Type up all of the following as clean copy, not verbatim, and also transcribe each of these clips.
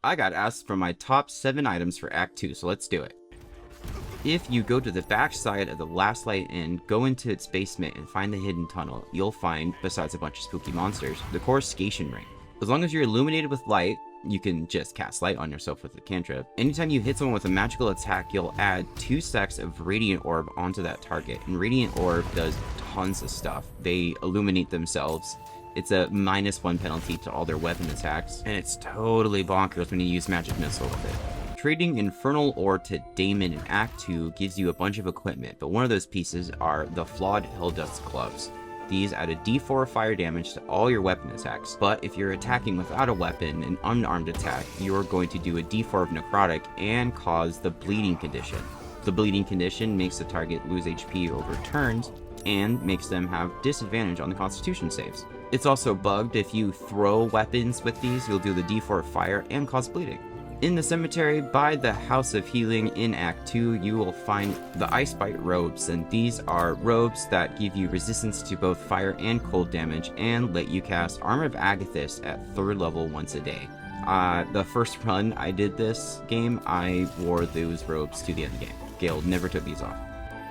I got asked for my top 7 items for Act 2, so let's do it. If you go to the back side of the Last Light Inn, go into its basement and find the hidden tunnel, you'll find, besides a bunch of spooky monsters, the coruscation ring. As long as you're illuminated with light, you can just cast light on yourself with a cantrip. Anytime you hit someone with a magical attack, you'll add 2 stacks of Radiant Orb onto that target. And Radiant Orb does tons of stuff. They illuminate themselves. It's a -1 penalty to all their weapon attacks. And it's totally bonkers when you use Magic Missile with it. Trading Infernal Ore to Daemon in Act 2 gives you a bunch of equipment, but one of those pieces are the Flawed Helldust Gloves. These add a d4 fire damage to all your weapon attacks, but if you're attacking without a weapon, an unarmed attack, you're going to do a d4 of necrotic and cause the bleeding condition. The bleeding condition makes the target lose HP over turns and makes them have disadvantage on the constitution saves. It's also bugged. If you throw weapons with these, you'll do the d4 of fire and cause bleeding. In the cemetery by the House of Healing in Act 2, you will find the Icebite robes, and these are robes that give you resistance to both fire and cold damage and let you cast Armor of Agathis at 3rd level once a day. The first run I did this game, I wore those robes to the end of the game. Gale never took these off.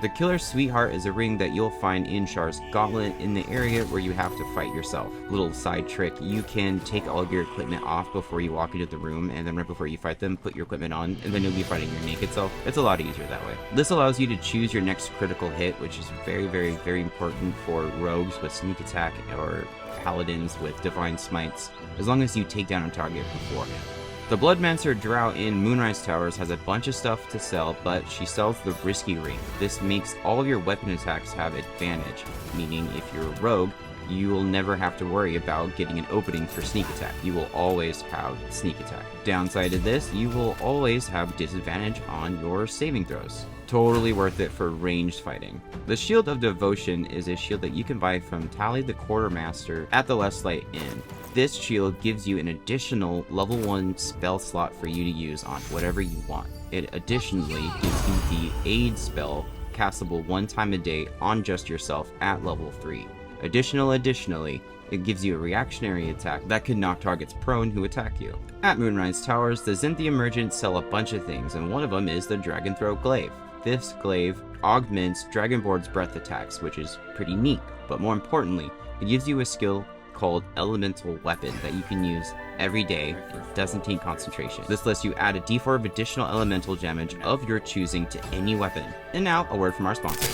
The Killer's Sweetheart is a ring that you'll find in Shar's Gauntlet in the area where you have to fight yourself. Little side trick, you can take all of your equipment off before you walk into the room, and then right before you fight them, put your equipment on, and then you'll be fighting your naked self. It's a lot easier that way. This allows you to choose your next critical hit, which is very important for rogues with sneak attack or paladins with divine smites, as long as you take down a target beforehand. The Bloodmancer Drow in Moonrise Towers has a bunch of stuff to sell, but she sells the Risky Ring. This makes all of your weapon attacks have advantage, meaning if you're a rogue, you will never have to worry about getting an opening for sneak attack. You will always have sneak attack. Downside of this, you will always have disadvantage on your saving throws. Totally worth it for ranged fighting. The Shield of Devotion is a shield that you can buy from Tally the Quartermaster at the Last Light Inn. This shield gives you an additional level 1 spell slot for you to use on whatever you want. It additionally gives you the Aid spell, castable 1 time a day on just yourself at level 3. Additionally, it gives you a reactionary attack that can knock targets prone who attack you. At Moonrise Towers, the Zinthia merchants sell a bunch of things, and one of them is the Dragonthroat Glaive. This glaive augments Dragonborn's breath attacks, which is pretty neat, but more importantly, it gives you a skill called Elemental Weapon that you can use every day. It doesn't take concentration. This lets you add a d4 of additional elemental damage of your choosing to any weapon. And now, a word from our sponsor.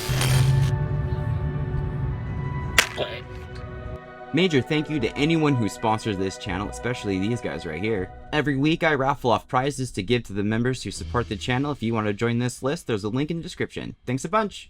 Major thank you to anyone who sponsors this channel, especially these guys right here. Every week I raffle off prizes to give to the members who support the channel. If you want to join this list, there's a link in the description. Thanks a bunch!